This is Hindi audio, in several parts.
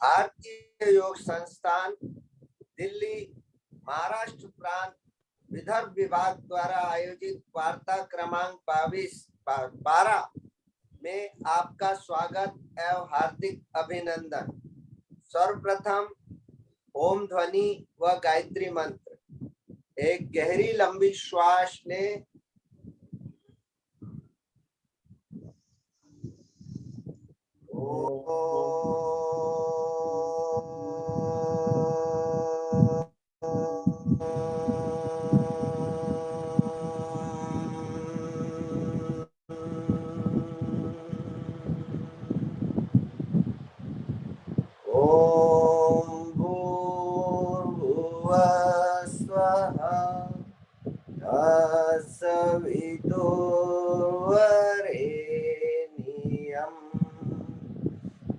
भारतीय योग संस्थान दिल्ली महाराष्ट्र प्रांत विदर्भ विभाग द्वारा आयोजित वार्ता क्रमांक 12 में आपका स्वागत एवं हार्दिक अभिनंदन। सर्वप्रथम ओम ध्वनि व गायत्री मंत्र। एक गहरी लंबी श्वास लें।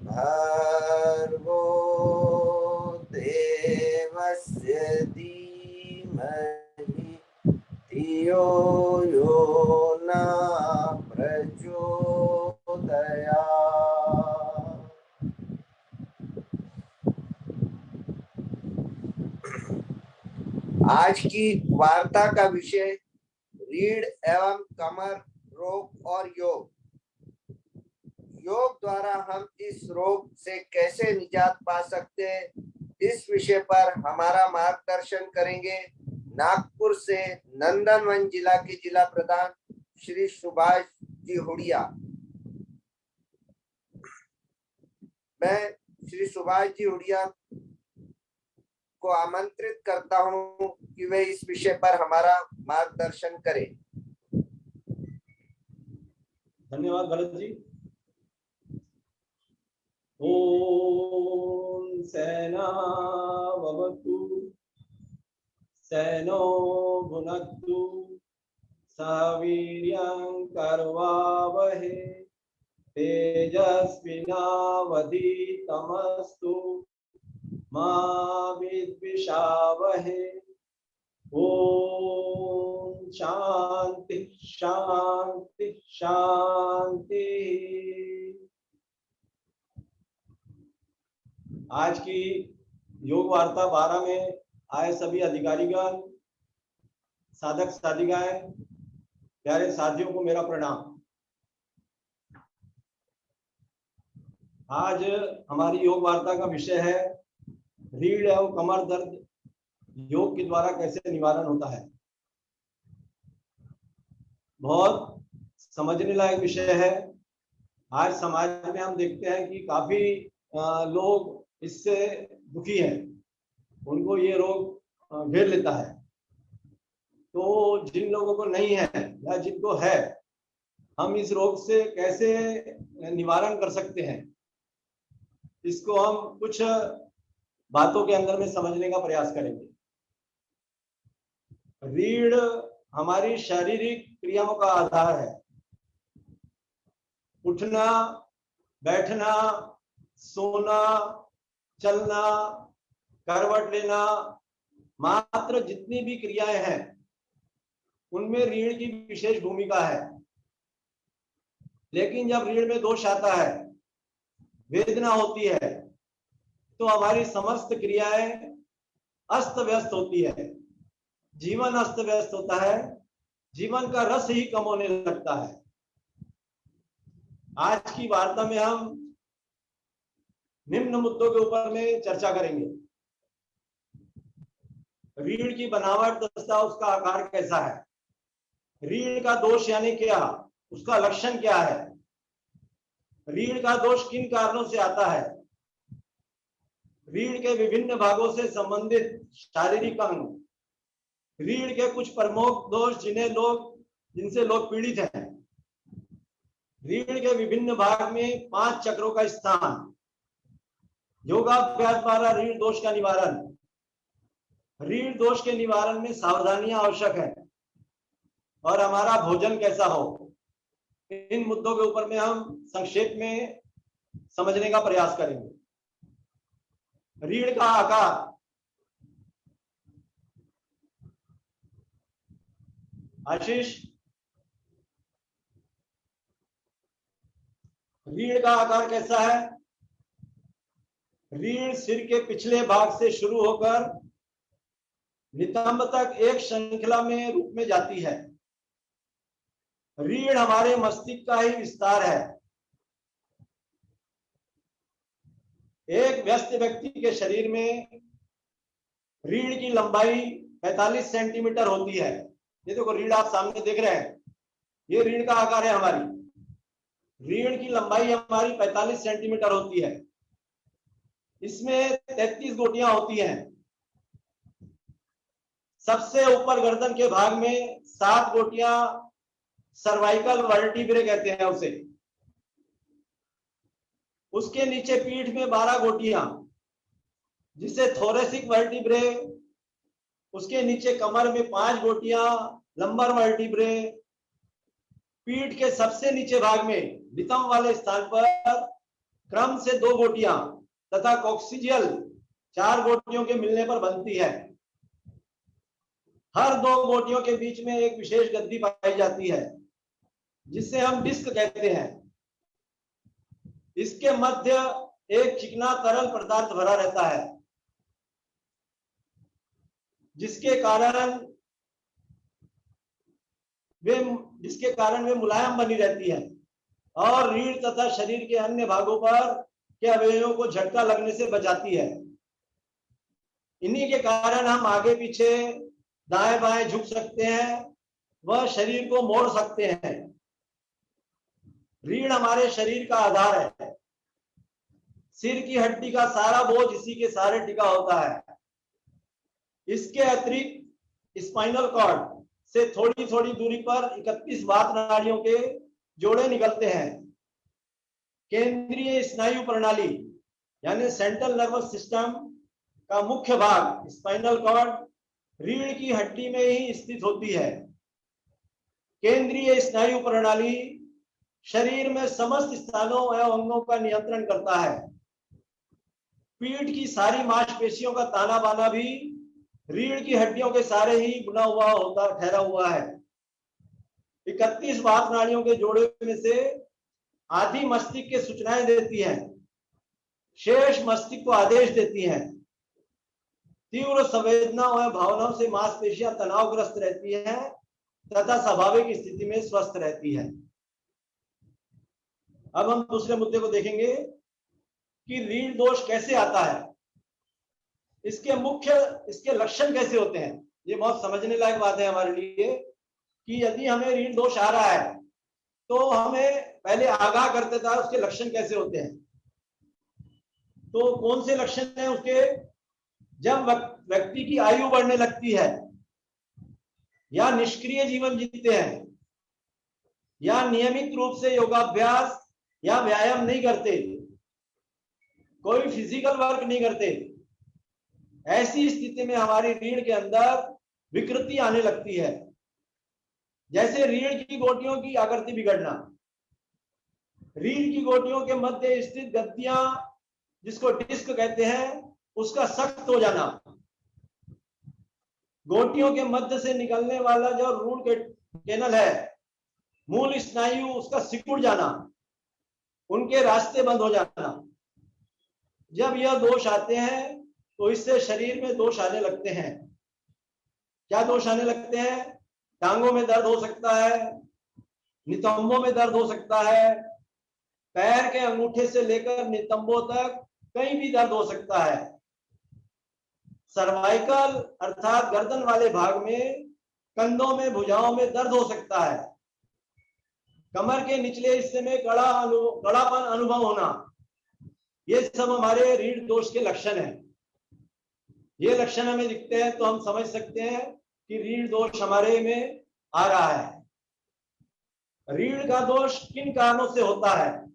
भर्गो देवस्य धीमहि धियो यो न प्रचोदयात्। आज की वार्ता का विषय रीढ़ एवं कमर रोग और योग। योग द्वारा हम इस रोग से कैसे निजात पा सकते हैं, इस विषय पर हमारा मार्गदर्शन करेंगे नागपुर से नंदनवन जिला के जिला प्रधान श्री सुभाष जी हुड़िया। मैं श्री सुभाष जी हुड़िया को आमंत्रित करता हूं कि वे इस विषय पर हमारा मार्गदर्शन करें। धन्यवाद भरत जी। ओम सेना भवतु सेनो भुनक्तु सवीर्यं कर्वावहे तेजस्विनावधीतमस्तु मा विद्विषावहे। ओम शांति शांति शांति। आज की योग वार्ता 12 में आए सभी अधिकारीगण, साधक साधिकाएं, प्यारे साथियों को मेरा प्रणाम। आज हमारी योग वार्ता का विषय है रीढ़ एवं कमर दर्द योग के द्वारा कैसे निवारण होता है। बहुत समझने लायक विषय है। आज समाज में हम देखते हैं कि काफी लोग इससे दुखी हैं, उनको ये रोग घेर लेता है। तो जिन लोगों को नहीं है या जिनको है, हम इस रोग से कैसे निवारण कर सकते हैं, इसको हम कुछ बातों के अंदर में समझने का प्रयास करेंगे। रीढ़ हमारी शारीरिक क्रियाओं का आधार है। उठना, बैठना, सोना, चलना, करवट लेना, मात्र जितनी भी क्रियाएं हैं उनमें रीढ़ की विशेष भूमिका है। लेकिन जब रीढ़ में दोष आता है, वेदना होती है, तो हमारी समस्त क्रियाएं अस्त व्यस्त होती है, जीवन अस्त व्यस्त होता है, जीवन का रस ही कम होने लगता है। आज की वार्ता में हम निम्न मुद्दों के ऊपर में चर्चा करेंगे। रीढ़ की बनावट दशा, उसका आकार कैसा है, रीढ़ का दोष यानी क्या, उसका लक्षण क्या है, रीढ़ का दोष किन कारणों से आता है, रीढ़ के विभिन्न भागों से संबंधित शारीरिक अंग, रीढ़ के कुछ प्रमुख दोष जिनसे लोग पीड़ित हैं, रीढ़ के विभिन्न भाग में 5 चक्रों का स्थान, योगाभ्यास द्वारा रीढ़ दोष का निवारण, रीढ़ दोष के निवारण में सावधानियां आवश्यक है, और हमारा भोजन कैसा हो। इन मुद्दों के ऊपर में हम संक्षेप में समझने का प्रयास करेंगे। रीढ़ का आकार, आशीष, रीढ़ का आकार कैसा है? रीढ़ सिर के पिछले भाग से शुरू होकर नितंब तक एक श्रृंखला में रूप में जाती है। रीढ़ हमारे मस्तिष्क का ही विस्तार है। एक व्यस्त व्यक्ति के शरीर में रीढ़ की लंबाई 45 सेंटीमीटर होती है। ये देखो रीढ़ आप सामने देख रहे हैं, ये रीढ़ का आकार है। हमारी रीढ़ की लंबाई हमारी 45 सेंटीमीटर होती है। इसमें 33 गोटियां होती हैं। सबसे ऊपर गर्दन के भाग में 7 गोटियां सर्वाइकल वर्टिब्रे कहते हैं उसे। उसके नीचे पीठ में 12 गोटियां जिसे थोरेसिक वर्टिब्रे। उसके नीचे कमर में 5 गोटियां लंबर वर्टिब्रे। पीठ के सबसे नीचे भाग में नितंब वाले स्थान पर क्रम से 2 गोटियां तथा कॉक्सिजियल 4 गोटियों के मिलने पर बनती है। हर 2 गोटियों के बीच में एक विशेष गद्दी पाई जाती है जिसे हम डिस्क कहते हैं। इसके मध्य एक चिकना तरल पदार्थ भरा रहता है जिसके कारण वे मुलायम बनी रहती है और रीढ़ तथा शरीर के अन्य भागों पर के अवयवों को झटका लगने से बचाती है। इन्हीं के कारण हम आगे पीछे दाएं बाएं झुक सकते हैं, वह शरीर को मोड़ सकते हैं। रीढ़ हमारे शरीर का आधार है। सिर की हड्डी का सारा बोझ इसी के सहारे टिका होता है। इसके अतिरिक्त स्पाइनल कॉर्ड से थोड़ी थोड़ी दूरी पर 31 वात नाड़ियों के जोड़े निकलते हैं। केंद्रीय स्नायु प्रणाली यानी सेंट्रल नर्वस सिस्टम का मुख्य भाग स्पाइनल कॉर्ड रीढ़ की हड्डी में ही स्थित होती है। केंद्रीय स्नायु प्रणाली शरीर में समस्त स्थानों एवं अंगों का नियंत्रण करता है। पीठ की सारी मांसपेशियों का ताना बाना भी रीढ़ की हड्डियों के सारे ही बुना हुआ होता ठहरा हुआ है। 31 वात नाड़ियों के जोड़े में से आधी मस्तिष्क के सूचनाएं देती है, शेष मस्तिष्क को आदेश देती हैं। तीव्र संवेदनाओं एवं भावनाओं से मांसपेशियां तनावग्रस्त रहती हैं तथा स्वाभाविक स्थिति में स्वस्थ रहती है। अब हम दूसरे मुद्दे को देखेंगे कि रीढ़ दोष कैसे आता है, इसके लक्षण कैसे होते हैं। ये बहुत समझने लायक बात है हमारे लिए कि यदि हमें रीढ़ दोष आ रहा है तो हमें पहले आगाह कर देता है उसके लक्षण कैसे होते हैं। तो कौन से लक्षण हैं उसके? जब व्यक्ति की आयु बढ़ने लगती है या निष्क्रिय जीवन जीते हैं या नियमित रूप से योगाभ्यास या व्यायाम नहीं करते, कोई फिजिकल वर्क नहीं करते, ऐसी स्थिति में हमारी रीढ़ के अंदर विकृति आने लगती है। जैसे रीढ़ की गोटियों की आकृति बिगड़ना, रीढ़ की गोटियों के मध्य स्थित गद्दियां जिसको डिस्क कहते हैं उसका सख्त हो जाना, गोटियों के मध्य से निकलने वाला जो रूट कैनल है मूल स्नायु उसका सिकुड़ जाना, उनके रास्ते बंद हो जाना। जब यह दोष आते हैं तो इससे शरीर में दोष आने लगते हैं। क्या दोष आने लगते हैं? टांगों में दर्द हो सकता है, नितंबों में दर्द हो सकता है, पैर के अंगूठे से लेकर नितंबों तक कहीं भी दर्द हो सकता है। सर्वाइकल अर्थात गर्दन वाले भाग में, कंधों में, भुजाओं में दर्द हो सकता है। कमर के निचले हिस्से में कड़ापन अनुभव होना, ये सब हमारे रीढ़ दोष के लक्षण हैं। ये लक्षण हमें दिखते हैं तो हम समझ सकते हैं कि रीढ़ दोष हमारे में आ रहा है। रीढ़ का दोष किन कारणों से होता है,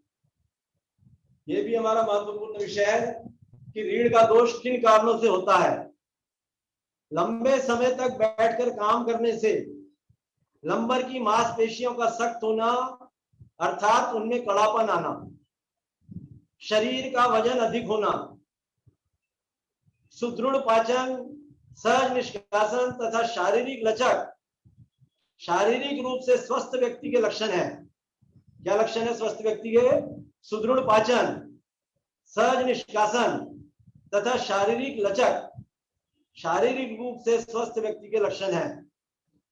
ये भी हमारा महत्वपूर्ण विषय है कि रीढ़ का दोष किन कारणों से होता है। लंबे समय तक बैठकर काम करने से लंबर की मांसपेशियों का सख्त होना अर्थात उनमें कड़ापन आना, शरीर का वजन अधिक होना, सुदृढ़ पाचन, सहज निष्कासन तथा शारीरिक लचक शारीरिक रूप से स्वस्थ व्यक्ति के लक्षण है। क्या लक्षण है स्वस्थ व्यक्ति के? सुदृढ़ पाचन, सहज निष्कासन, तथा शारीरिक लचक शारीरिक रूप से स्वस्थ व्यक्ति के लक्षण हैं।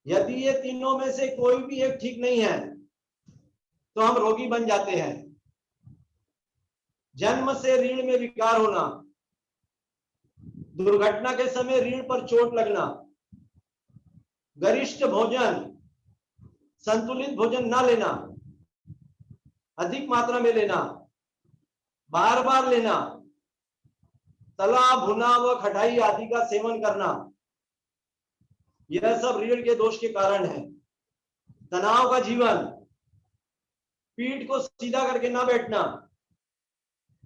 यदि ये तीनों में से कोई भी एक ठीक नहीं है तो हम रोगी बन जाते हैं। जन्म से रीढ़ में विकार होना, दुर्घटना के समय रीढ़ पर चोट लगना, गरिष्ठ भोजन, संतुलित भोजन ना लेना, अधिक मात्रा में लेना, बार बार लेना, तला भुना व खटाई आदि का सेवन करना, यह सब रीढ़ के दोष के कारण है। तनाव का जीवन, पीठ को सीधा करके ना बैठना,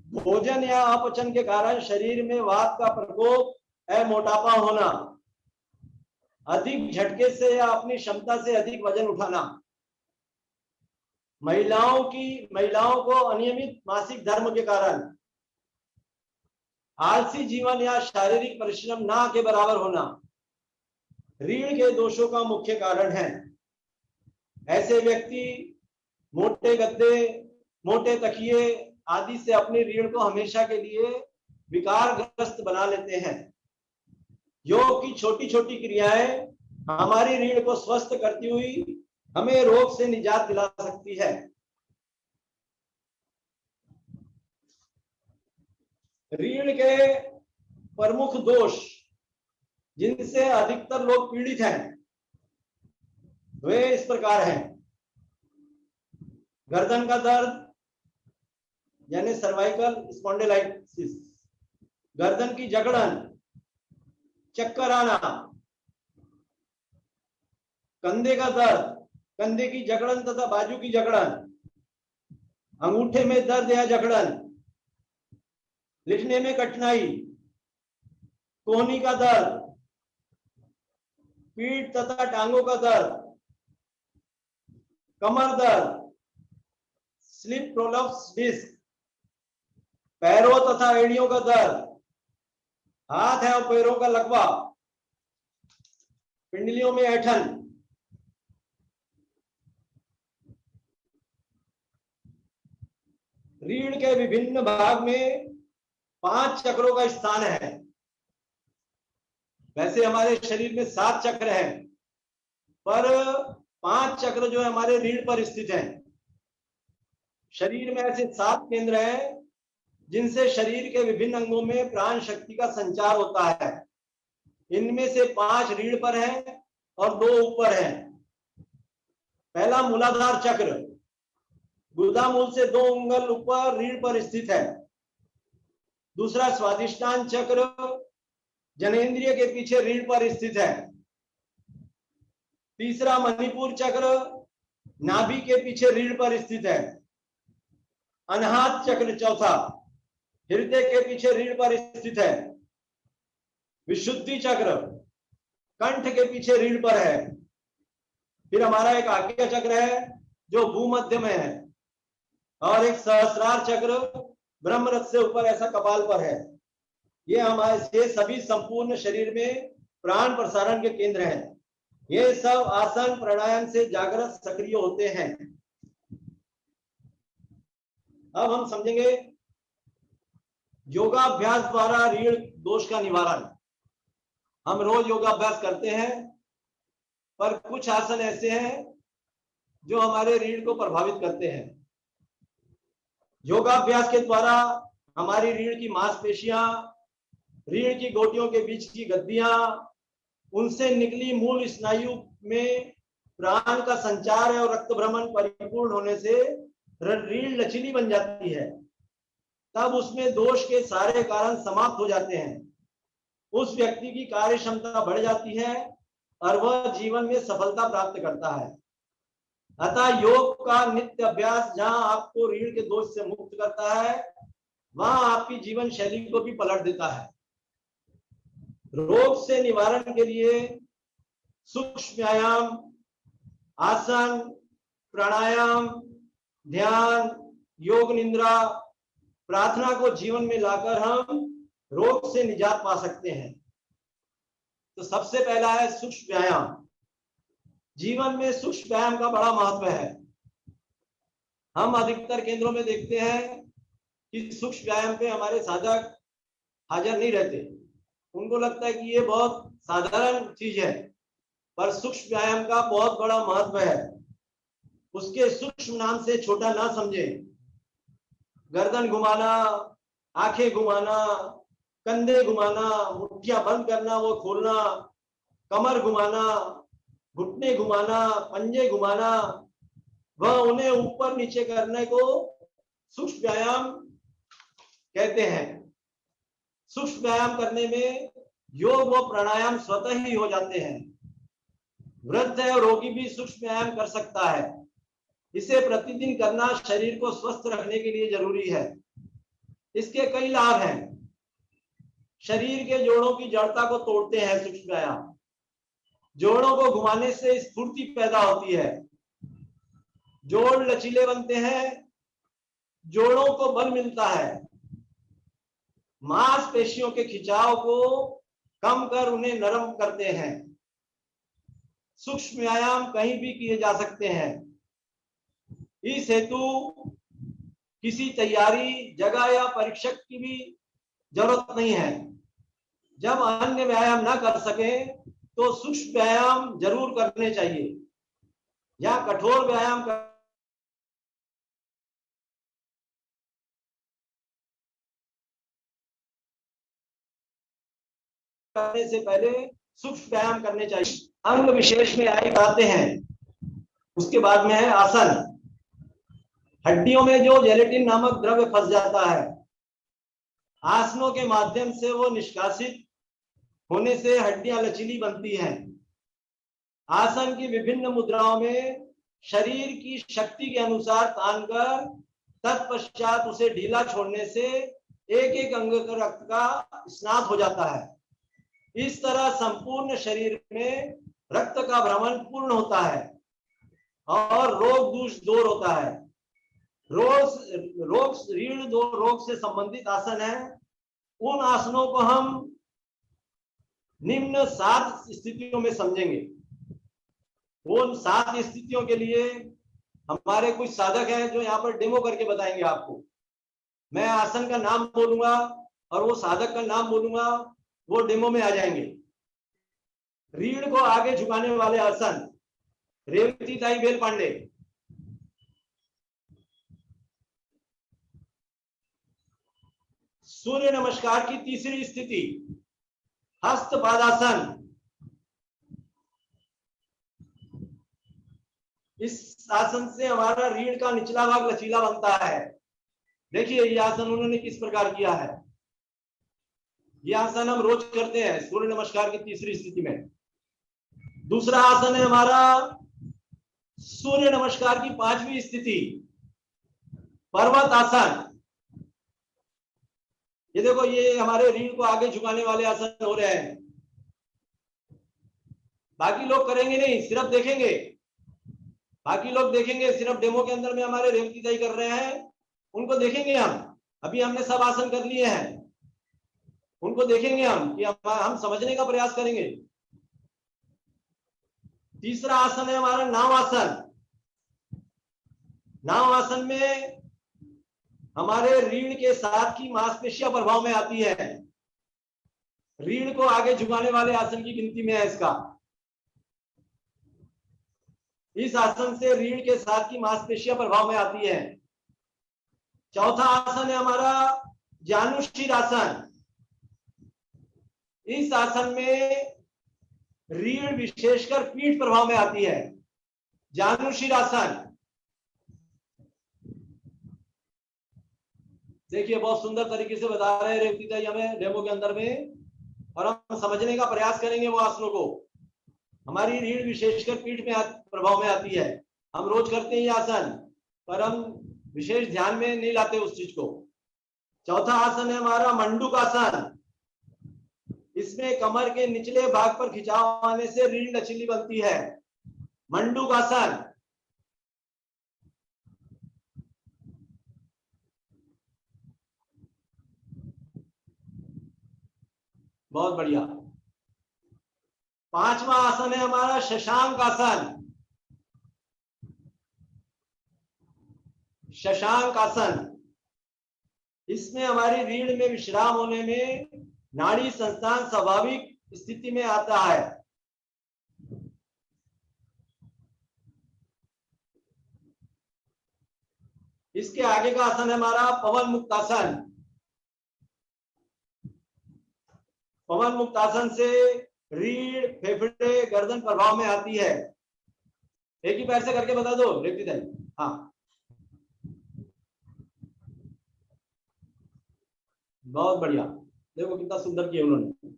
भोजन या अपचन के कारण शरीर में वात का प्रकोप या मोटापा होना, अधिक झटके से या अपनी क्षमता से अधिक वजन उठाना, महिलाओं को अनियमित मासिक धर्म के कारण, आलसी जीवन या शारीरिक परिश्रम ना के बराबर होना रीढ़ के दोषों का मुख्य कारण है। ऐसे व्यक्ति मोटे गद्दे, मोटे तकिए आदि से अपनी रीढ़ को हमेशा के लिए विकारग्रस्त बना लेते हैं। योग की छोटी छोटी क्रियाएं हमारी रीढ़ को स्वस्थ करती हुई हमें रोग से निजात दिला सकती है। रीढ़ के प्रमुख दोष जिनसे अधिकतर लोग पीड़ित हैं वे इस प्रकार हैं। गर्दन का दर्द यानी सर्वाइकल स्पॉन्डिलाइटिस, गर्दन की जकड़न, चक्कर आना, कंधे का दर्द, कंधे की जकड़न तथा बाजू की जकड़न, अंगूठे में दर्द या जकड़न, लिखने में कठिनाई, कोहनी का दर्द, पीठ तथा टांगों का दर्द, कमर दर्द, स्लिप प्रोलप्स डिस्क, पैरों तथा एड़ियों का दर्द, हाथ है और पैरों का लकवा, पिंडलियों में ऐंठन, रीढ़ के विभिन्न भाग में 5 चक्रों का स्थान है। वैसे हमारे शरीर में 7 चक्र हैं, पर 5 चक्र जो है हमारे रीढ़ पर स्थित हैं। शरीर में ऐसे 7 केंद्र हैं जिनसे शरीर के विभिन्न अंगों में प्राण शक्ति का संचार होता है। इनमें से 5 रीढ़ पर हैं और 2 ऊपर हैं। पहला मूलाधार चक्र गुदा मूल से 2 उंगल ऊपर रीढ़ पर स्थित है। दूसरा स्वादिष्टान चक्र जनेंद्रिय के पीछे रीढ़ पर स्थित है। तीसरा मणिपुर चक्र नाभि के पीछे रीढ़ पर स्थित है। अनाहत चक्र चौथा हृदय के पीछे रीढ़ पर स्थित है। विशुद्धि चक्र कंठ के पीछे रीढ़ पर है। फिर हमारा एक आज्ञा चक्र है जो भूमध्य में है, और एक सहस्रार चक्र ब्रह्मरथ से ऊपर ऐसा कपाल पर है। ये हमारे सभी संपूर्ण शरीर में प्राण प्रसारण के केंद्र हैं। ये सब आसन प्राणायाम से जागृत सक्रिय होते हैं। अब हम समझेंगे योगाभ्यास द्वारा रीढ़ दोष का निवारण। हम रोज योगाभ्यास करते हैं, पर कुछ आसन ऐसे हैं जो हमारे रीढ़ को प्रभावित करते हैं। योगाभ्यास के द्वारा हमारी रीढ़ की मांसपेशियां, रीढ़ की गोटियों के बीच की गद्दियां, उनसे निकली मूल स्नायु में प्राण का संचार और रक्त भ्रमण परिपूर्ण होने से रीढ़ लचीली बन जाती है। तब उसमें दोष के सारे कारण समाप्त हो जाते हैं। उस व्यक्ति की कार्य क्षमता बढ़ जाती है और वह जीवन में सफलता प्राप्त करता है। अतः योग का नित्य अभ्यास जहां आपको रीढ़ के दोष से मुक्त करता है, वहां आपकी जीवन शैली को भी पलट देता है। रोग से निवारण के लिए सूक्ष्म व्यायाम, आसन, प्राणायाम, ध्यान, योग निद्रा, प्रार्थना को जीवन में लाकर हम रोग से निजात पा सकते हैं। तो सबसे पहला है सूक्ष्म व्यायाम। जीवन में सूक्ष्म व्यायाम का बड़ा महत्व है। हम अधिकतर केंद्रों में देखते हैं कि सूक्ष्म व्यायाम पे हमारे साधक हाजिर नहीं रहते। उनको लगता है कि ये बहुत साधारण चीज है, पर सूक्ष्म व्यायाम का बहुत बड़ा महत्व है। उसके सूक्ष्म नाम से छोटा ना समझे। गर्दन घुमाना, आंखें घुमाना, कंधे घुमाना, मुट्ठियां बंद करना वो खोलना, कमर घुमाना, घुटने घुमाना, पंजे घुमाना, वह उन्हें ऊपर नीचे करने को सूक्ष्म व्यायाम कहते हैं। सूक्ष्म व्यायाम करने में योग व प्राणायाम स्वतः ही हो जाते हैं। वृद्ध और रोगी भी सूक्ष्म व्यायाम कर सकता है। इसे प्रतिदिन करना शरीर को स्वस्थ रखने के लिए जरूरी है। इसके कई लाभ हैं। शरीर के जोड़ों की जड़ता को तोड़ते हैं सूक्ष्म व्यायाम। जोड़ों को घुमाने से स्फूर्ति पैदा होती है। जोड़ लचीले बनते हैं, जोड़ों को बल मिलता है। मांसपेशियों के खिंचाव को कम कर उन्हें नरम करते हैं। सूक्ष्म व्यायाम कहीं भी किए जा सकते हैं। इस हेतु किसी तैयारी, जगह या परीक्षक की भी जरूरत नहीं है। जब अन्य व्यायाम ना कर सके तो सूक्ष्म व्यायाम जरूर करने चाहिए। या कठोर व्यायाम करने से पहले सूक्ष्म व्यायाम करने चाहिए। अंग विशेष में आगे आते हैं। उसके बाद में है आसन। हड्डियों में जो जेलेटिन नामक द्रव्य फंस जाता है, आसनों के माध्यम से वो निष्कासित होने से हड्डियां लचीली बनती हैं। आसन की विभिन्न मुद्राओं में शरीर की शक्ति के अनुसार तान कर तत्पश्चात उसे ढीला छोड़ने से एक एक अंग का रक्त का स्नान हो जाता है। इस तरह संपूर्ण शरीर में रक्त का भ्रमण पूर्ण होता है और रोग दोष दूर होता है। रीढ़ दो रोग से संबंधित आसन है। उन आसनों को हम निम्न 7 स्थितियों में समझेंगे। उन 7 स्थितियों के लिए हमारे कुछ साधक हैं जो यहाँ पर डेमो करके बताएंगे आपको। मैं आसन का नाम बोलूंगा और वो साधक का नाम बोलूंगा, वो डेमो में आ जाएंगे। रीढ़ को आगे झुकाने वाले आसन, रेवती ताई बेल पांडे। सूर्य नमस्कार की तीसरी स्थिति हस्त पादासन। इस आसन से हमारा रीढ़ का निचला भाग लचीला बनता है। देखिए ये आसन उन्होंने किस प्रकार किया है। यह आसन हम रोज करते हैं सूर्य नमस्कार की तीसरी स्थिति में। दूसरा आसन है हमारा सूर्य नमस्कार की 5वीं स्थिति पर्वत आसन। ये देखो ये हमारे रीढ़ को आगे झुकाने वाले आसन हो रहे हैं। बाकी लोग करेंगे नहीं, सिर्फ देखेंगे। बाकी लोग देखेंगे, सिर्फ डेमो के अंदर में हमारे रेवती दाई कर रहे हैं, उनको देखेंगे हम। अभी हमने सब आसन कर लिए हैं, उनको देखेंगे हम कि हम समझने का प्रयास करेंगे। तीसरा आसन है हमारा नाव आसन। नाव आसन में हमारे रीढ़ के साथ की मांसपेशियां प्रभाव में आती है। रीढ़ को आगे झुकाने वाले आसन की गिनती में है इसका। इस आसन से रीढ़ के साथ की मांसपेशियां प्रभाव में आती है। चौथा आसन है हमारा जानुशीर आसन। इस आसन में रीढ़ विशेषकर पीठ प्रभाव में आती है। जानुशीर आसन देखिए बहुत सुंदर तरीके से बता रहे हैं रेवती दाई हमें डेमो के अंदर में, और हम समझने का प्रयास करेंगे वो आसनों को। हमारी रीढ़ विशेषकर पीठ में प्रभाव में आती है। हम रोज करते हैं ये आसन, पर हम विशेष ध्यान में नहीं लाते उस चीज को। चौथा आसन है हमारा मंडूक आसन। इसमें कमर के निचले भाग पर खिंचाव आने से रीढ़ लचीली बनती है। मंडूक आसन। बहुत बढ़िया। 5वां आसन है हमारा शशांक आसन। शशांक आसन, इसमें हमारी रीढ़ में विश्राम होने में नाड़ी संस्थान स्वाभाविक स्थिति में आता है। इसके आगे का आसन है हमारा पवन मुक्तासन। पवन मुक्तासन से रीढ़, फेफड़े, गर्दन प्रभाव में आती है। एक ही पैर से करके बता दो रेवती दाई। हाँ, बहुत बढ़िया, देखो कितना सुंदर किया उन्होंने।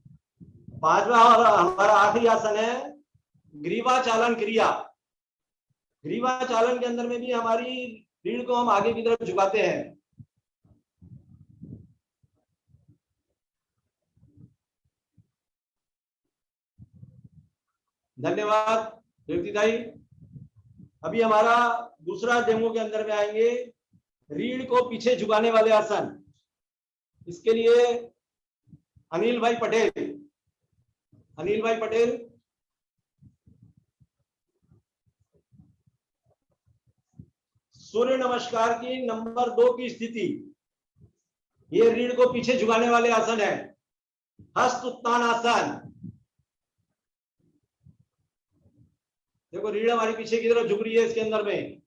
पांचवा और हमारा आखिरी आसन है ग्रीवा चालन क्रिया। ग्रीवा चालन के अंदर में भी हमारी रीढ़ को हम आगे की तरफ झुकाते हैं। धन्यवाद रेवती दाई। अभी हमारा दूसरा डेमो के अंदर में आएंगे रीढ़ को पीछे झुकाने वाले आसन। इसके लिए अनिल भाई पटेल, अनिल भाई पटेल, सूर्य नमस्कार की नंबर 2 की स्थिति। ये रीढ़ को पीछे झुकाने वाले आसन है। हस्त उत्तान आसन। देखो रीढ़ हमारी पीछे की तरफ झुक रही है। इसके अंदर में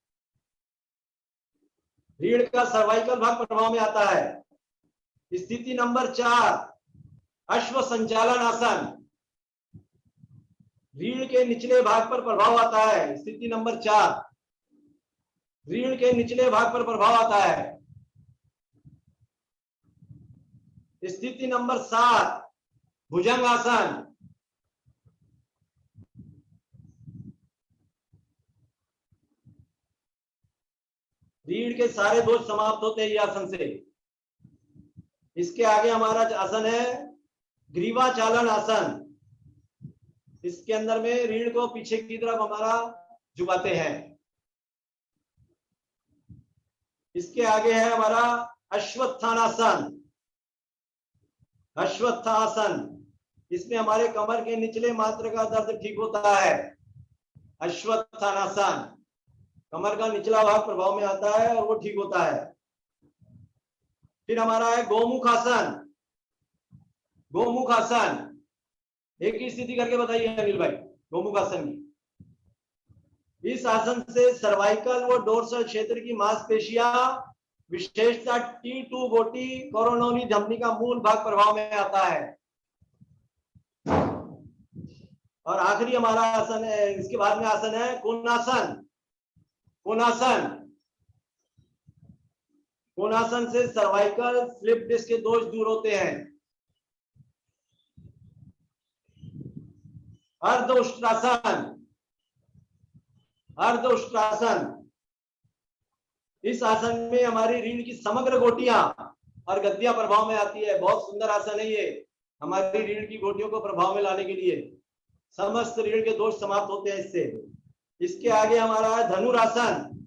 रीढ़ का सर्वाइकल भाग प्रभाव में आता है। स्थिति नंबर 4 अश्व संचालन आसन। रीढ़ के निचले भाग पर प्रभाव आता है। स्थिति नंबर 4 रीढ़ के निचले भाग पर प्रभाव आता है। स्थिति नंबर 7 भुजंग आसन। रीढ़ के सारे दोष समाप्त होते हैं ये आसन से। इसके आगे हमारा आसन है ग्रीवा चालन आसन। इसके अंदर में रीढ़ को पीछे की तरफ हमारा झुकाते हैं। इसके आगे है हमारा अश्वत्थानासन। अश्वत्थासन, इसमें हमारे कमर के निचले मात्र का दर्द ठीक होता है। अश्वत्थानासन, कमर का निचला भाग प्रभाव में आता है और वो ठीक होता है। फिर हमारा है गोमुख आसन। गोमुख आसन, एक ही स्थिति करके बताइए अनिल भाई गोमुख आसन की। इस आसन से सर्वाइकल व डोर्सल क्षेत्र की मांसपेशियां, विशेषता T2 गोटी, कोरोनरी धमनी का मूल भाग प्रभाव में आता है। और आखिरी हमारा आसन है, इसके बाद में आसन है कोणासन। कोणासन, कोणासन से सर्वाइकल स्लिप डिस्क के दोष दूर होते हैं। अर्ध उष्ट्रासन। अर्ध उष्ट्रासन, इस आसन में हमारी रीढ़ की समग्र गोटियां और गद्दियां प्रभाव में आती है। बहुत सुंदर आसन है ये, हमारी रीढ़ की गोटियों को प्रभाव में लाने के लिए। समस्त रीढ़ के दोष समाप्त होते हैं इससे। इसके आगे हमारा है धनुरासन।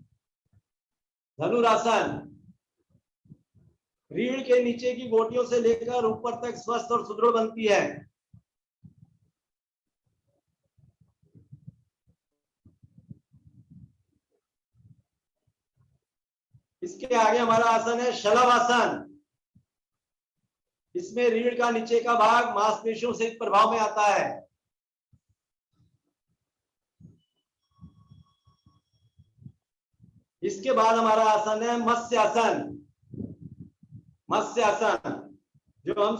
धनुरासन, रीढ़ के नीचे की गोटियों से लेकर ऊपर तक स्वस्थ और सुदृढ़ बनती है। इसके आगे हमारा आसन है शलभासन। इसमें रीढ़ का नीचे का भाग मांसपेशियों से प्रभाव में आता है। इसके बाद हमारा आसन है मत्स्यासन। मत्स्यासन, जो हम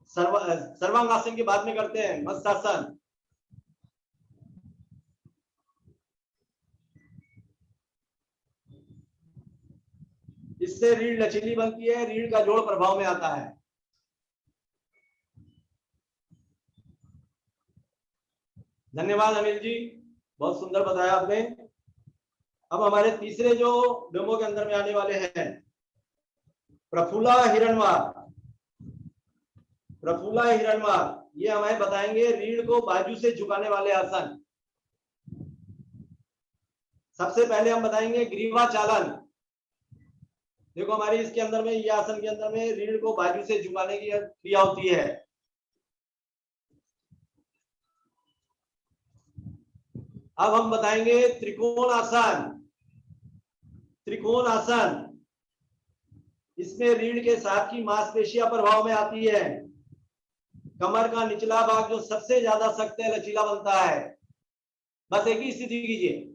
सर्वांगासन के बाद में करते हैं, मत्स्यासन। इससे रीढ़ लचीली बनती है, रीढ़ का जोड़ प्रभाव में आता है। धन्यवाद अनिल जी, बहुत सुंदर बताया आपने। अब हमारे तीसरे जो डेमो के अंदर में आने वाले हैं प्रफुल्ला हिरणवार। प्रफुल्ला हिरणवार, ये हमें बताएंगे रीढ़ को बाजू से झुकाने वाले आसन। सबसे पहले हम बताएंगे ग्रीवा चालन। देखो हमारी इसके अंदर में, ये आसन के अंदर में रीढ़ को बाजू से झुकाने की क्रिया होती है। अब हम बताएंगे त्रिकोण आसन। त्रिकोण आसन, इसमें रीढ़ के साथ की मांसपेशियां प्रभाव में आती है। कमर का निचला भाग जो सबसे ज्यादा सख्त है, लचीला बनता है। बस एक ही स्थिति कीजिए।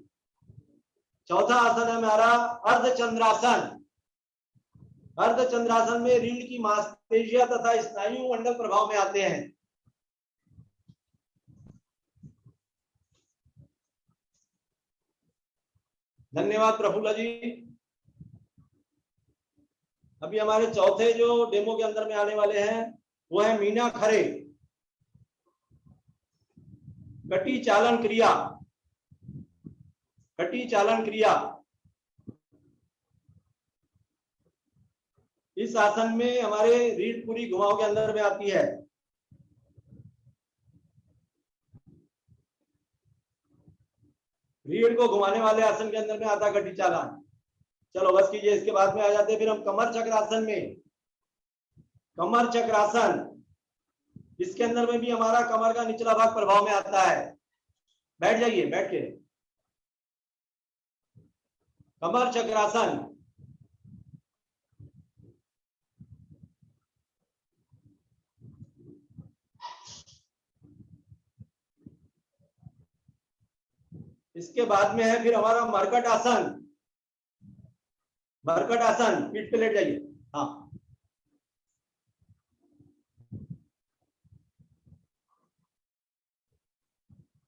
चौथा आसन है हमारा अर्धचंद्रासन। अर्धचंद्रासन में रीढ़ की मांसपेशियां तथा स्नायु मंडल प्रभाव में आते हैं। धन्यवाद प्रफुल्ला जी। अभी हमारे चौथे जो डेमो के अंदर में आने वाले हैं वो है मीना खरे कटी चालन क्रिया। कटी चालन क्रिया, इस आसन में हमारे रीढ़ पूरी घुमाव के अंदर में आती है। रीढ़ को घुमाने वाले आसन के अंदर में आता है कटी चालन। चलो बस कीजिए, इसके बाद में आ जाते हैं फिर हम कमर चक्रासन में। कमर चक्रासन, इसके अंदर में भी हमारा कमर का निचला भाग प्रभाव में आता है। बैठ जाइए, बैठ के कमर चक्रासन। इसके बाद में है फिर हमारा मरकट आसन। मरकट आसन, पीठ पे लेट जाइए। हाँ,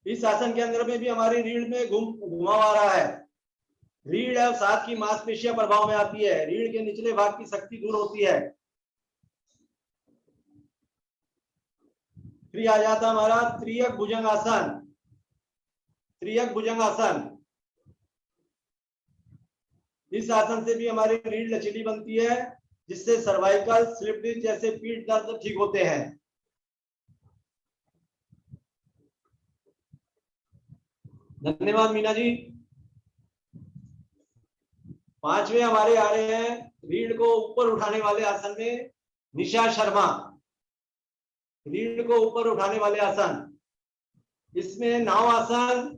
इस आसन के अंदर में भी हमारी रीढ़ में घुमाव आ रहा है। रीढ़ और साथ की मांसपेशियां प्रभाव में आती है। रीढ़ के निचले भाग की शक्ति दूर होती है। फिर आ जाता हमारा त्रियक भुजंगासन। त्रियक भुजंगासन, इस आसन से भी हमारी रीढ़ लचीली बनती है, जिससे सर्वाइकल, स्लिप डिस्क जैसे पीठ दर्द ठीक होते हैं। धन्यवाद मीना जी। पांचवें हमारे आ रहे हैं रीढ़ को ऊपर उठाने वाले आसन में निशा शर्मा। रीढ़ को ऊपर उठाने वाले आसन, इसमें नाव आसन।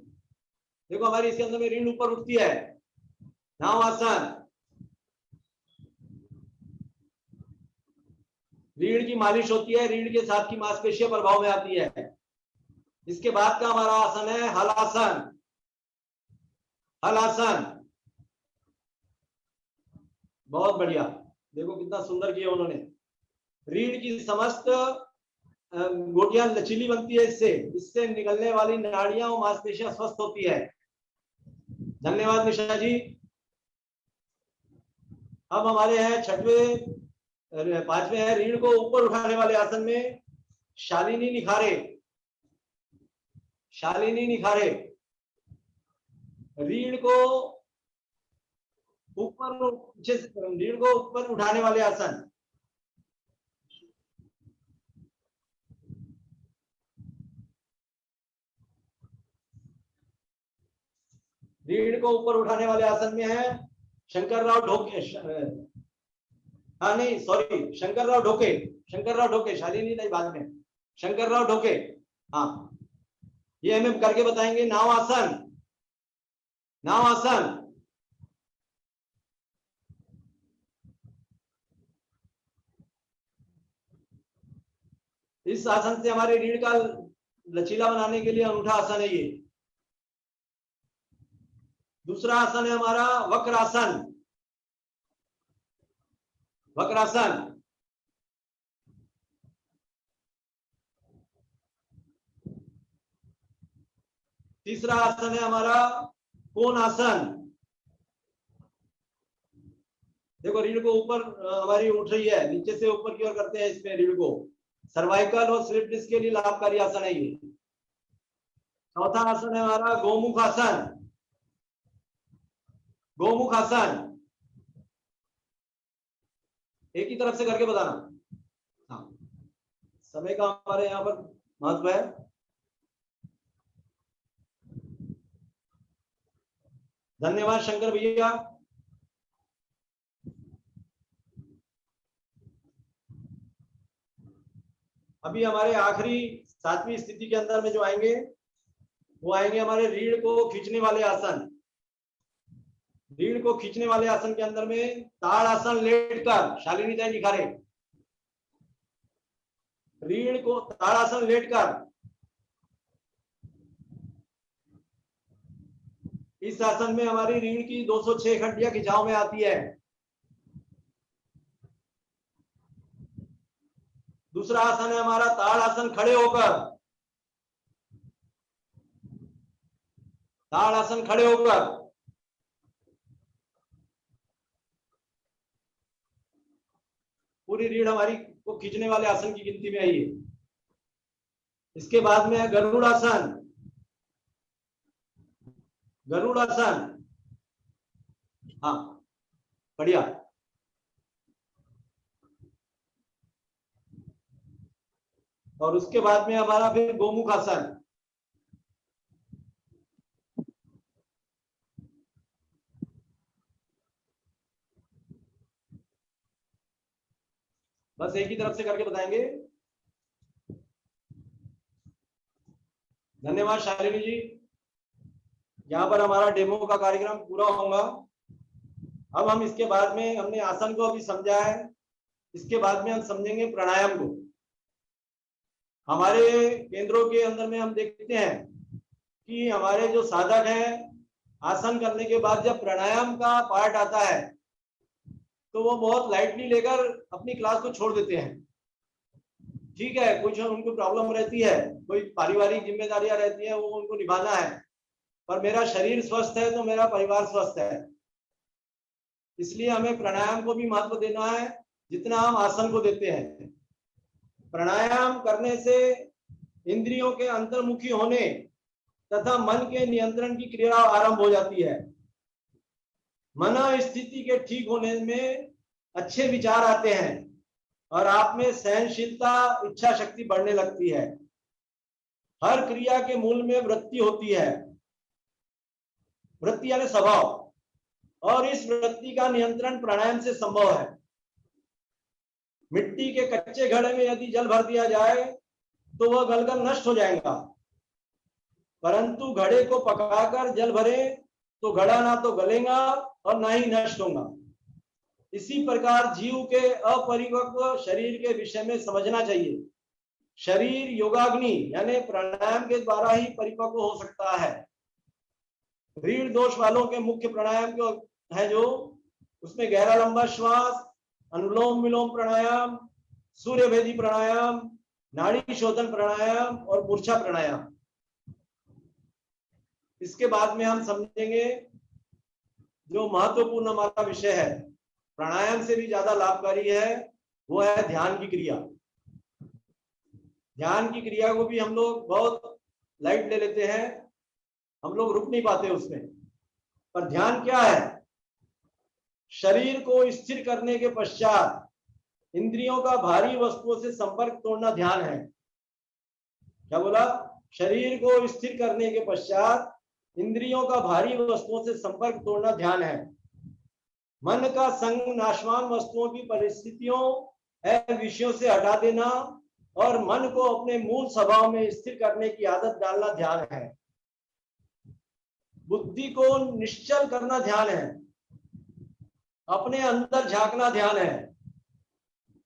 देखो हमारी इसके अंदर में रीढ़ ऊपर उठती है। नाव आसन, रीढ़ की मालिश होती है, रीढ़ के साथ की मांसपेशियां प्रभाव में आती है। इसके बाद का हमारा आसन है हलासन। हलासन, बहुत बढ़िया, देखो कितना सुंदर किया उन्होंने। रीढ़ की समस्त गोटियां लचीली बनती है, इससे निकलने वाली नाड़ियां और मांसपेशियां स्वस्थ होती है। धन्यवाद निशा जी। अब हमारे हैं पांचवें है रीढ़ को ऊपर उठाने वाले आसन में शालिनी निखारे। शालिनी निखारे, रीढ़ को ऊपर उठाने वाले आसन। रीढ़ को ऊपर उठाने वाले आसन में है शंकरराव ढोके। हाँ नहीं, सॉरी, शंकरराव ढोके। शंकरराव ढोके, शालिनी नहीं, बाद में शंकरराव ढोके। हाँ, ये हमें करके बताएंगे। नाव आसन। नाव आसन, इस आसन से हमारे रीढ़ का लचीला बनाने के लिए अनूठा आसन है ये। दूसरा आसन है हमारा वक्रासन। वक्रासन, तीसरा आसन है हमारा कोण आसन। देखो रीढ़ को ऊपर हमारी उठ रही है, नीचे से ऊपर की ओर करते हैं इसमें रीढ़ को। सर्वाइकल और स्लिप डिस्क के लिए लाभकारी आसन है ये। चौथा आसन है हमारा गोमुख आसन। गोमुख आसन, एक ही तरफ से करके बताना। हाँ, समय का हमारे यहाँ पर महत्व है। धन्यवाद शंकर भैया। अभी हमारे आखिरी सातवीं स्थिति के अंदर में जो आएंगे वो आएंगे हमारे रीढ़ को खींचने वाले आसन। रीढ़ को खींचने वाले आसन के अंदर में ताड़ आसन लेटकर, शालिनी जय दिखा रहे, रीढ़ को ताड़ आसन लेटकर इस आसन में हमारी रीढ़ की 206 हड्डियां खिंचाव में आती है। दूसरा आसन है हमारा ताड़ आसन खड़े होकर, ताड़ आसन खड़े होकर पूरी रीढ़ हमारी को खींचने वाले आसन की गिनती में आई है। इसके बाद में है गरुड़ आसन, गरुड़ आसन, हाँ बढ़िया। और उसके बाद में हमारा फिर गोमुख आसन, बस एक ही तरफ से करके बताएंगे। धन्यवाद शालिनी जी। यहाँ पर हमारा डेमो का कार्यक्रम पूरा होगा। अब हम इसके बाद में, हमने आसन को अभी समझा है, इसके बाद में हम समझेंगे प्राणायाम को। हमारे केंद्रों के अंदर में हम देखते हैं कि हमारे जो साधक हैं, आसन करने के बाद जब प्राणायाम का पार्ट आता है तो वो बहुत लाइटली लेकर अपनी क्लास को छोड़ देते हैं। ठीक है, कुछ उनको प्रॉब्लम रहती है, कोई पारिवारिक जिम्मेदारियां रहती है, वो उनको निभाना है, पर मेरा शरीर स्वस्थ है तो मेरा परिवार स्वस्थ है। इसलिए हमें प्राणायाम को भी महत्व देना है जितना हम आसन को देते हैं। प्राणायाम करने से इंद्रियों के अंतर्मुखी होने तथा मन के नियंत्रण की क्रिया आरंभ हो जाती है। मन स्थिति के ठीक होने में अच्छे विचार आते हैं और आप में सहनशीलता, इच्छा शक्ति बढ़ने लगती है। हर क्रिया के मूल में वृत्ति होती है, वृत्ति यानी स्वभाव, और इस वृत्ति का नियंत्रण प्राणायाम से संभव है। मिट्टी के कच्चे घड़े में यदि जल भर दिया जाए तो वह गलकर नष्ट हो जाएगा, परंतु घड़े को पकाकर जल भरे तो घड़ा ना तो गलेगा और ना ही नष्ट होगा। इसी प्रकार जीव के अपरिपक्व शरीर के विषय में समझना चाहिए। शरीर योगाग्नि यानी प्राणायाम के द्वारा ही परिपक्व हो सकता है। रीढ़ दोष वालों के मुख्य प्राणायाम जो है, जो उसमें गहरा लंबा श्वास, अनुलोम विलोम प्राणायाम, सूर्य भेदी प्राणायाम, नाड़ी शोधन प्राणायाम और मूर्छा प्राणायाम। इसके बाद में हम समझेंगे जो महत्वपूर्ण हमारा विषय है, प्राणायाम से भी ज्यादा लाभकारी है, वो है ध्यान की क्रिया। ध्यान की क्रिया को भी हम लोग बहुत लाइट ले लेते हैं, हम लोग रुक नहीं पाते उसमें। पर ध्यान क्या है? शरीर को स्थिर करने के पश्चात इंद्रियों का भारी वस्तुओं से संपर्क तोड़ना ध्यान है। क्या बोला? शरीर को स्थिर करने के पश्चात इंद्रियों का भारी वस्तुओं से संपर्क तोड़ना ध्यान है। मन का संग नाशवान वस्तुओं की परिस्थितियों एवं विषयों से हटा देना और मन को अपने मूल स्वभाव में स्थिर करने की आदत डालना ध्यान है। बुद्धि को निश्चल करना ध्यान है, अपने अंदर झांकना ध्यान है।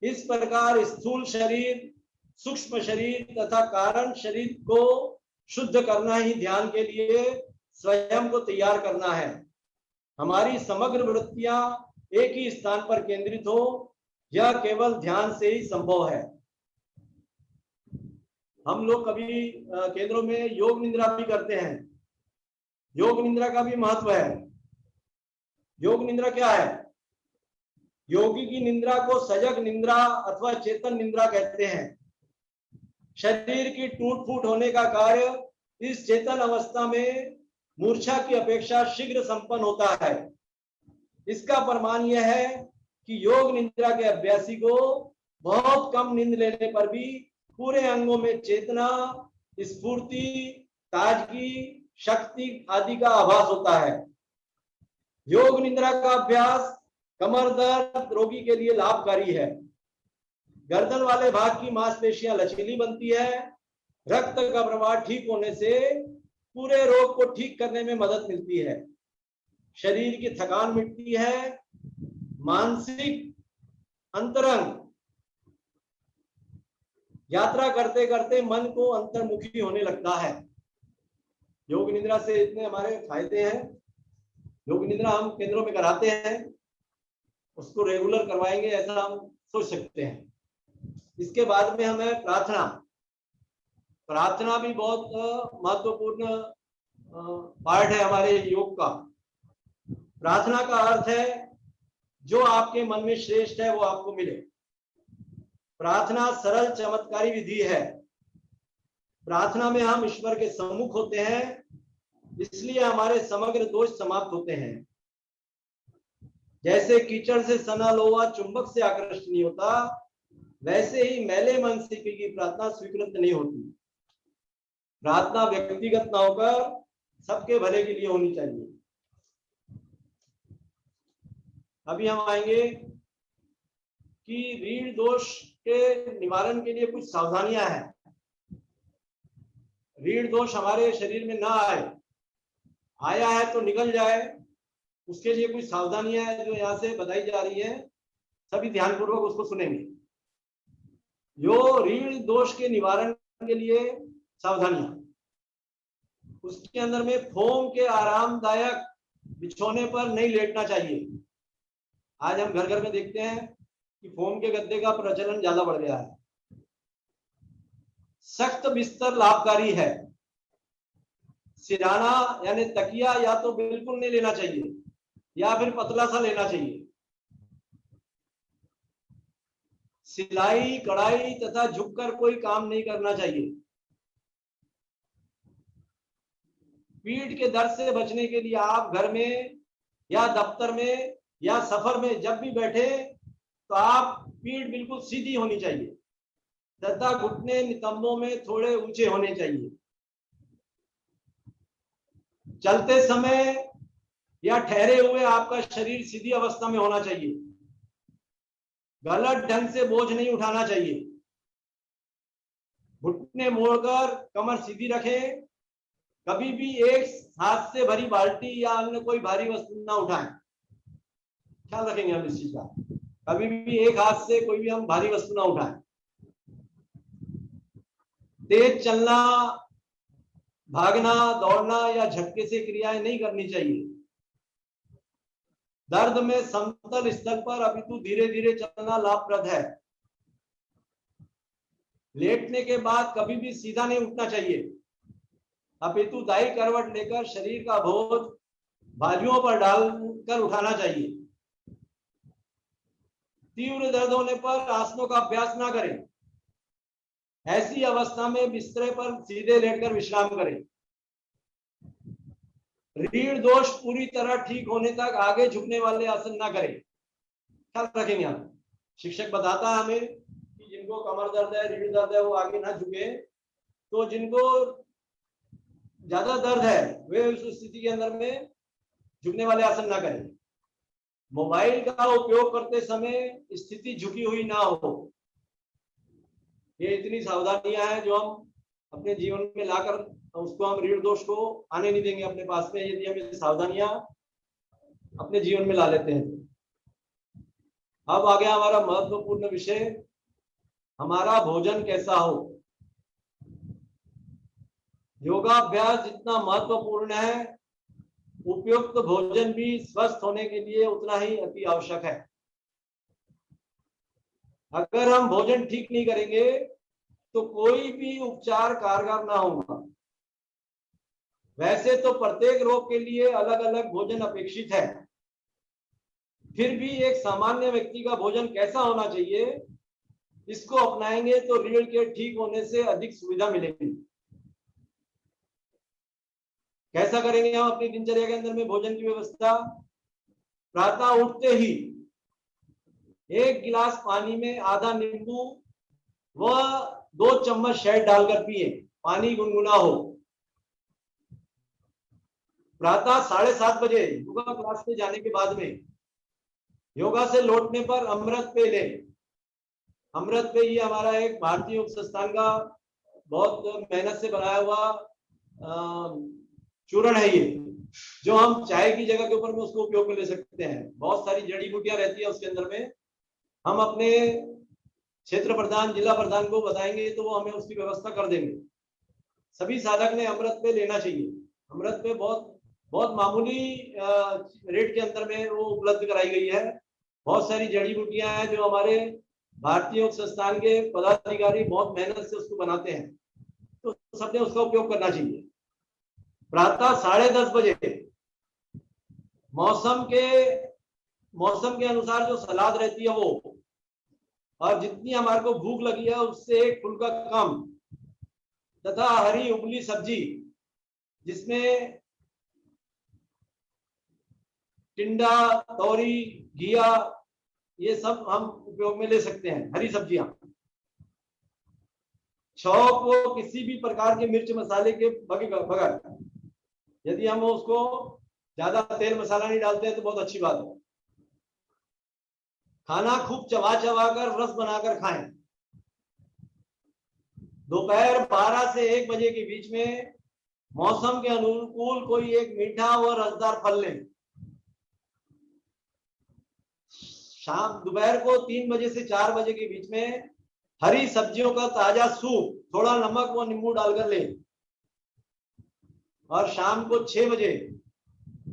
इस प्रकार स्थूल शरीर, सूक्ष्म शरीर तथा कारण शरीर को शुद्ध करना ही ध्यान के लिए स्वयं को तैयार करना है। हमारी समग्र वृत्तियां एक ही स्थान पर केंद्रित हो, यह केवल ध्यान से ही संभव है। हम लोग कभी केंद्रों में योग निद्रा भी करते हैं। योग निद्रा का भी महत्व है। योग निद्रा क्या है? योगी की निद्रा को सजग निद्रा अथवा चेतन निद्रा कहते हैं। शरीर की टूट फूट होने का कार्य इस चेतन अवस्था में मूर्छा की अपेक्षा शीघ्र संपन्न होता है। इसका प्रमाण यह है कि योग निद्रा के अभ्यासी को बहुत कम नींद लेने पर भी पूरे अंगों में चेतना, स्फूर्ति, ताजगी, शक्ति आदि का आभास होता है। योग निद्रा का अभ्यास कमर दर्द रोगी के लिए लाभकारी है। गर्दन वाले भाग की मांसपेशियां लचीली बनती है। रक्त का प्रवाह ठीक होने से पूरे रोग को ठीक करने में मदद मिलती है। शरीर की थकान मिटती है, मानसिक अंतरंग यात्रा करते करते मन को अंतर्मुखी होने लगता है। योग निद्रा से इतने हमारे फायदे हैं। योग निद्रा हम केंद्रों में कराते हैं, उसको रेगुलर करवाएंगे ऐसा हम सोच सकते हैं। इसके बाद में हमें प्रार्थना भी बहुत महत्वपूर्ण पार्ट है हमारे योग का। प्रार्थना का अर्थ है जो आपके मन में श्रेष्ठ है वो आपको मिले। प्रार्थना सरल चमत्कारी विधि है। प्रार्थना में हम ईश्वर के सम्मुख होते हैं, इसलिए हमारे समग्र दोष समाप्त होते हैं। जैसे कीचड़ से सना लोहा चुंबक से आकृष्ट नहीं होता, वैसे ही मैले मन से की प्रार्थना स्वीकृत नहीं होती। प्रार्थना व्यक्तिगत ना होकर सबके भले के लिए होनी चाहिए। अभी हम आएंगे कि रीढ़ दोष के निवारण के लिए कुछ सावधानियां हैं। रीढ़ दोष हमारे शरीर में ना आए, आया है तो निकल जाए, उसके लिए कुछ सावधानियां हैं जो यहाँ से बताई जा रही है। सभी ध्यानपूर्वक उसको सुनेंगे। यो रीढ़ दोष के निवारण के लिए सावधानियां, उसके अंदर में फोम के आरामदायक बिछोने पर नहीं लेटना चाहिए। आज हम घर घर में देखते हैं कि फोम के गद्दे का प्रचलन ज्यादा बढ़ गया है। सख्त बिस्तर लाभकारी है। सिराना यानी तकिया या तो बिल्कुल नहीं लेना चाहिए या फिर पतला सा लेना चाहिए। सिलाई कढ़ाई तथा झुककर कोई काम नहीं करना चाहिए। पीठ के दर्द से बचने के लिए आप घर में या दफ्तर में या सफर में जब भी बैठे तो आप पीठ बिल्कुल सीधी होनी चाहिए तथा घुटने नितंबों में थोड़े ऊंचे होने चाहिए। चलते समय या ठहरे हुए आपका शरीर सीधी अवस्था में होना चाहिए। गलत ढंग से बोझ नहीं उठाना चाहिए। घुटने मोड़कर कमर सीधी रखें। कभी भी एक हाथ से भरी बाल्टी या अन्य कोई भारी वस्तु ना उठाएं। ख्याल रखेंगे हम इस चीज का। कभी भी एक हाथ से कोई भी हम भारी वस्तु ना उठाएं। तेज चलना, भागना, दौड़ना या झटके से क्रियाएं नहीं करनी चाहिए। दर्द में समतल स्थल पर अपितु धीरे धीरे चलना लाभप्रद है। लेटने के बाद कभी भी सीधा नहीं उठना चाहिए, अपितु दाई करवट लेकर शरीर का बोझ बाजुओं पर डालकर उठाना चाहिए। तीव्र दर्द होने पर आसनों का अभ्यास ना करें। ऐसी अवस्था में बिस्तर पर सीधे लेटकर विश्राम करें। रीढ़ दोष पूरी तरह ठीक होने तक आगे झुकने वाले आसन ना करें। ख्याल रखेंगे आप। शिक्षक बताता है हमें कि जिनको कमर दर्द है, रीढ़ दर्द है, वो आगे ना झुके। तो जिनको ज्यादा दर्द है वे उस स्थिति के अंदर में झुकने वाले आसन ना करें। मोबाइल का उपयोग करते समय स्थिति झुकी हुई ना हो। ये इतनी सावधानियां हैं जो हम अपने जीवन में लाकर उसको हम रीढ़ दोष को आने नहीं देंगे अपने पास में, यदि हम ये सावधानियां अपने जीवन में ला लेते हैं। अब आ गया हमारा महत्वपूर्ण विषय, हमारा भोजन कैसा हो। योगाभ्यास जितना महत्वपूर्ण है, उपयुक्त भोजन भी स्वस्थ होने के लिए उतना ही अति आवश्यक है। अगर हम भोजन ठीक नहीं करेंगे तो कोई भी उपचार कारगर ना होगा। वैसे तो प्रत्येक रोग के लिए अलग अलग भोजन अपेक्षित है, फिर भी एक सामान्य व्यक्ति का भोजन कैसा होना चाहिए, इसको अपनाएंगे तो रीढ़ के ठीक होने से अधिक सुविधा मिलेगी। कैसा करेंगे हम अपनी दिनचर्या के अंदर में भोजन की व्यवस्था? प्रातः उठते ही 1 गिलास पानी में आधा नींबू व 2 चम्मच शहद डालकर पिए। पानी गुनगुना हो। प्रातः 7:30 बजे योगा क्लास में जाने के बाद में योगा से लौटने पर अमृत पे ले। अमृत पे ये हमारा एक भारतीय योग संस्थान का बहुत मेहनत से बनाया हुआ चूर्ण है। ये जो हम चाय की जगह के ऊपर में उसको उपयोग में ले सकते हैं। बहुत सारी जड़ी बूटियां रहती है उसके अंदर में। हम अपने क्षेत्र प्रधान, जिला प्रधान को बताएंगे तो वो हमें उसकी व्यवस्था कर देंगे। सभी साधक ने अमृत पे लेना चाहिए। अमृत पे बहुत बहुत मामूली रेट के अंदर में वो उपलब्ध कराई गई है। बहुत सारी जड़ी बूटियां हैं जो हमारे भारतीय योग संस्थान के पदाधिकारी बहुत मेहनत से उसको बनाते हैं, तो सबने उसका उपयोग करना चाहिए। प्रातः 10:30 बजे मौसम के अनुसार जो सलाद रहती है वो, और जितनी हमारे को भूख लगी है उससे एक फुल्का कम, तथा हरी उबली सब्जी जिसमें टिंडा, तोरी, घिया, ये सब हम उपयोग में ले सकते हैं। हरी सब्जियां, छौंक वो किसी भी प्रकार के मिर्च मसाले के बगैर, यदि हम उसको ज्यादा तेल मसाला नहीं डालते हैं तो बहुत अच्छी बात है। खाना खूब चबा चबा कर रस बनाकर खाएं। दोपहर 12 से 1 बजे के बीच में मौसम के अनुकूल कोई एक मीठा व रसदार फल लें। शाम दोपहर को 3 बजे से 4 बजे के बीच में हरी सब्जियों का ताजा सूप थोड़ा नमक व नींबू डालकर लें। और शाम को 6 बजे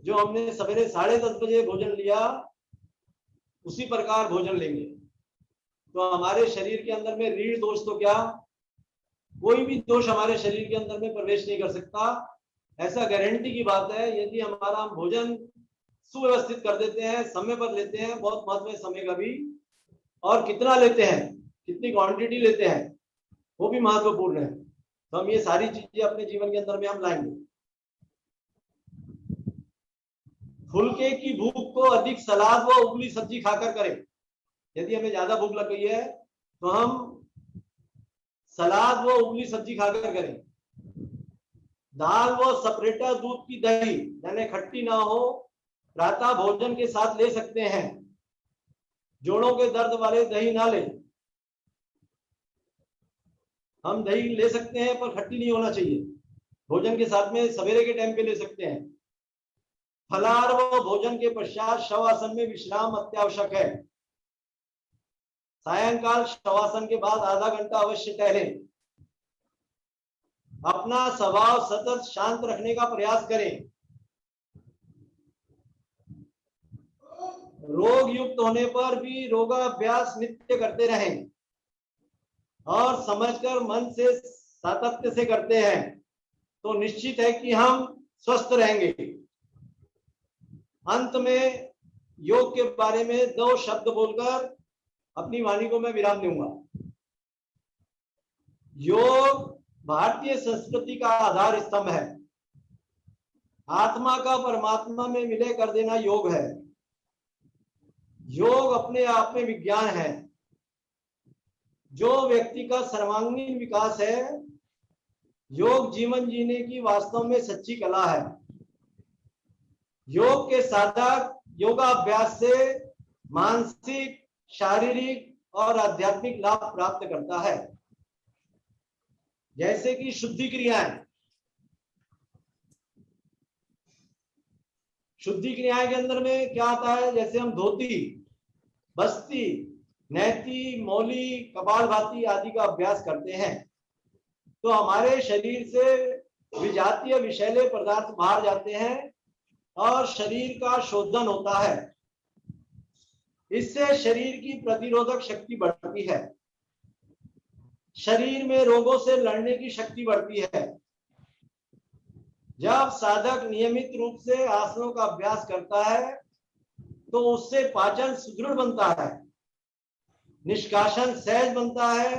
जो हमने सवेरे 10:30 बजे भोजन लिया उसी प्रकार भोजन लेंगे, तो हमारे शरीर के अंदर में रीढ़ दोष तो क्या, कोई भी दोष हमारे शरीर के अंदर में प्रवेश नहीं कर सकता। ऐसा गारंटी की बात है यदि हमारा भोजन सुव्यवस्थित कर देते हैं, समय पर लेते हैं। बहुत महत्व है समय का भी, और कितना लेते हैं, कितनी क्वांटिटी लेते हैं वो भी महत्वपूर्ण है। तो हम ये सारी चीजें अपने जीवन के अंदर में हम लाएंगे। फुल्के की भूख को अधिक सलाद व उबली सब्जी खाकर करें। यदि हमें ज्यादा भूख लग गई है तो हम सलाद व उबली सब्जी खाकर करें। दाल व सेपरेटा दूध की दही, यानी खट्टी ना हो, प्रातः भोजन के साथ ले सकते हैं। जोड़ों के दर्द वाले दही ना लें। हम दही ले सकते हैं पर खट्टी नहीं होना चाहिए। भोजन के साथ में सवेरे के टाइम पे ले सकते हैं। फलाहार व भोजन के पश्चात शवासन में विश्राम अत्यावश्यक है। सायंकाल शवासन के बाद आधा घंटा अवश्य टहलें। अपना स्वभाव सतत शांत रखने का प्रयास करें। रोग युक्त होने पर भी रोगाभ्यास नित्य करते रहें, और समझकर मन से सातत्य से करते हैं तो निश्चित है कि हम स्वस्थ रहेंगे। अंत में योग के बारे में 2 शब्द बोलकर अपनी वाणी को मैं विराम दूंगा। योग भारतीय संस्कृति का आधार स्तंभ है। आत्मा का परमात्मा में विलय कर देना योग है। योग अपने आप में विज्ञान है। जो व्यक्ति का सर्वांगीण विकास है, योग जीवन जीने की वास्तव में सच्ची कला है। योग के साधक योगाभ्यास से मानसिक, शारीरिक और आध्यात्मिक लाभ प्राप्त करता है, जैसे कि शुद्धि क्रियाएं। शुद्धि क्रियाएं के अंदर में क्या आता है, जैसे हम धोती, बस्ती, नैति, मौली, कपालभाति आदि का अभ्यास करते हैं तो हमारे शरीर से विजातीय विषैले पदार्थ बाहर जाते हैं और शरीर का शोधन होता है। इससे शरीर की प्रतिरोधक शक्ति बढ़ती है। शरीर में रोगों से लड़ने की शक्ति बढ़ती है। जब साधक नियमित रूप से आसनों का अभ्यास करता है तो उससे पाचन सुदृढ़ बनता है, निष्कासन सहज बनता है,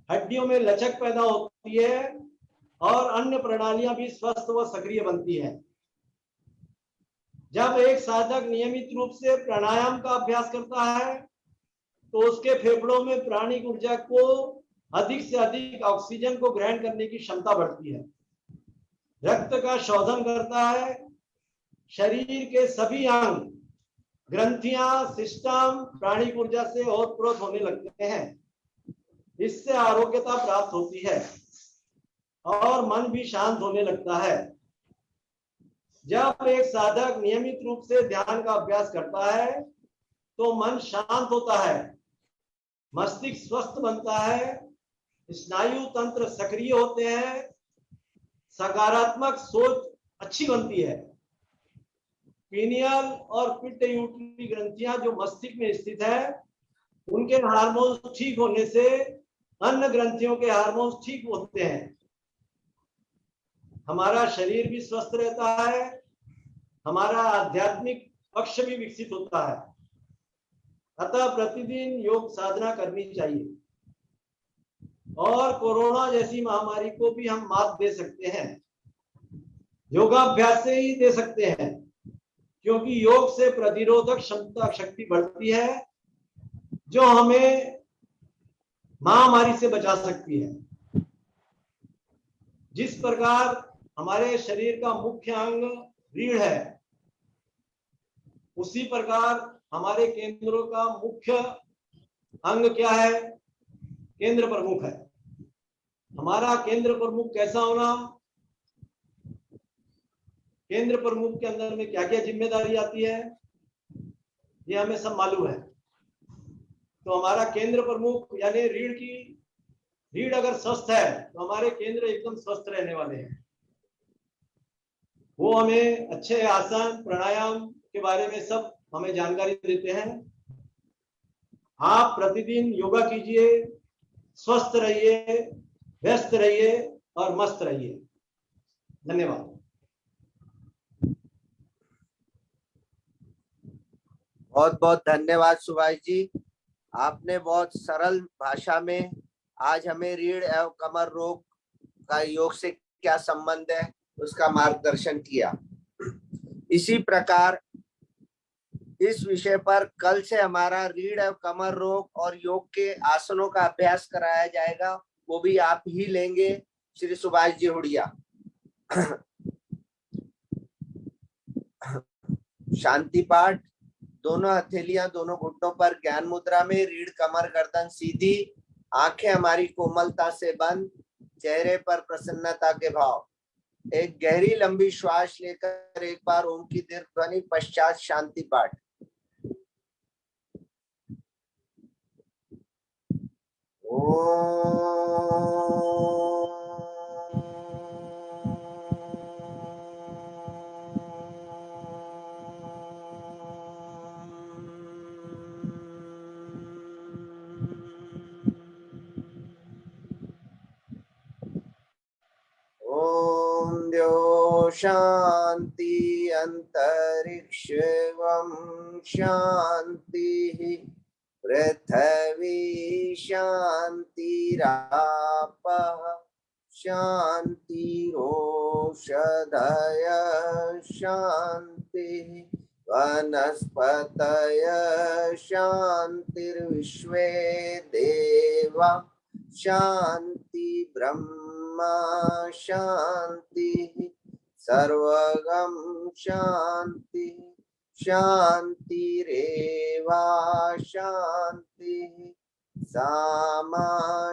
हड्डियों में लचक पैदा होती है और अन्य प्रणालियां भी स्वस्थ व सक्रिय बनती है। जब एक साधक नियमित रूप से प्राणायाम का अभ्यास करता है तो उसके फेफड़ों में प्राणिक ऊर्जा को अधिक से अधिक ऑक्सीजन को ग्रहण करने की क्षमता बढ़ती है। रक्त का शोधन करता है। शरीर के सभी अंग, ग्रंथियां, सिस्टम प्राणिक ऊर्जा से ओतप्रोत होने लगते हैं। इससे आरोग्यता प्राप्त होती है और मन भी शांत होने लगता है। जब एक साधक नियमित रूप से ध्यान का अभ्यास करता है तो मन शांत होता है, मस्तिष्क स्वस्थ बनता है, स्नायु तंत्र सक्रिय होते हैं, सकारात्मक सोच अच्छी बनती है। पीनियल और पिट्यूटरी ग्रंथियां जो मस्तिष्क में स्थित है, उनके हार्मोन्स ठीक होने से अन्य ग्रंथियों के हार्मोन्स ठीक होते हैं। हमारा शरीर भी स्वस्थ रहता है, हमारा आध्यात्मिक पक्ष भी विकसित होता है। अतः प्रतिदिन योग साधना करनी चाहिए और कोरोना जैसी महामारी को भी हम मात दे सकते हैं, योगाभ्यास से ही दे सकते हैं, क्योंकि योग से प्रतिरोधक क्षमता शक्ति बढ़ती है जो हमें महामारी से बचा सकती है। जिस प्रकार हमारे शरीर का मुख्य अंग रीढ़ है, उसी प्रकार हमारे केंद्रों का मुख्य अंग क्या है? केंद्र प्रमुख है। हमारा केंद्र प्रमुख कैसा होना? केंद्र प्रमुख के अंदर में क्या क्या जिम्मेदारी आती है, ये हमें सब मालूम है। तो हमारा केंद्र प्रमुख यानी रीढ़ अगर स्वस्थ है तो हमारे केंद्र एकदम स्वस्थ रहने वाले हैं। वो हमें अच्छे आसन प्राणायाम के बारे में सब हमें जानकारी देते हैं। आप प्रतिदिन योगा कीजिए, स्वस्थ रहिए, व्यस्त रहिए और मस्त रहिए। धन्यवाद। बहुत बहुत धन्यवाद सुभाष जी, आपने बहुत सरल भाषा में आज हमें रीढ़ एवं कमर रोग का योग से क्या संबंध है उसका मार्गदर्शन किया। इसी प्रकार इस विषय पर कल से हमारा रीढ़ एवं कमर रोग और योग के आसनों का अभ्यास कराया जाएगा, वो भी आप ही लेंगे श्री सुभाष जी हुड़िया। शांति पाठ, दोनों हथेलियां दोनों घुटनों पर ज्ञान मुद्रा में, रीढ़ कमर गर्दन सीधी, आंखें हमारी कोमलता से बंद, चेहरे पर प्रसन्नता के भाव। एक गहरी लंबी श्वास लेकर एक बार ओम की दीर्घ ध्वनि, पश्चात शांति पाठ। ओम द्यो शांति अंतरिक्षं शांति पृथ्वी शांतिरापः शांतिरोषधय शांति वनस्पतय शांतिर्विश्वे देवा शांति ब्रह्मा शांति सर्वगम शांति शांतिरेवा शांति सामा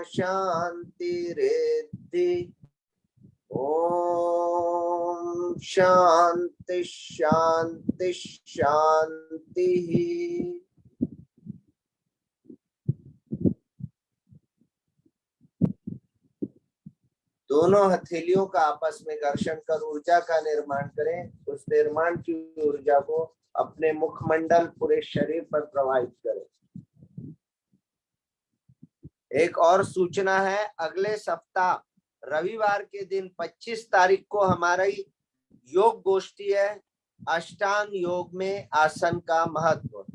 शांतिरेद्धि। ओम शांति शांति शांति। दोनों हथेलियों का आपस में घर्षण कर ऊर्जा का निर्माण करें। उस निर्माण की ऊर्जा को अपने मुखमंडल पूरे शरीर पर प्रवाहित करें। एक और सूचना है, अगले सप्ताह रविवार के दिन 25 तारीख को हमारी योग गोष्ठी है, अष्टांग योग में आसन का महत्व।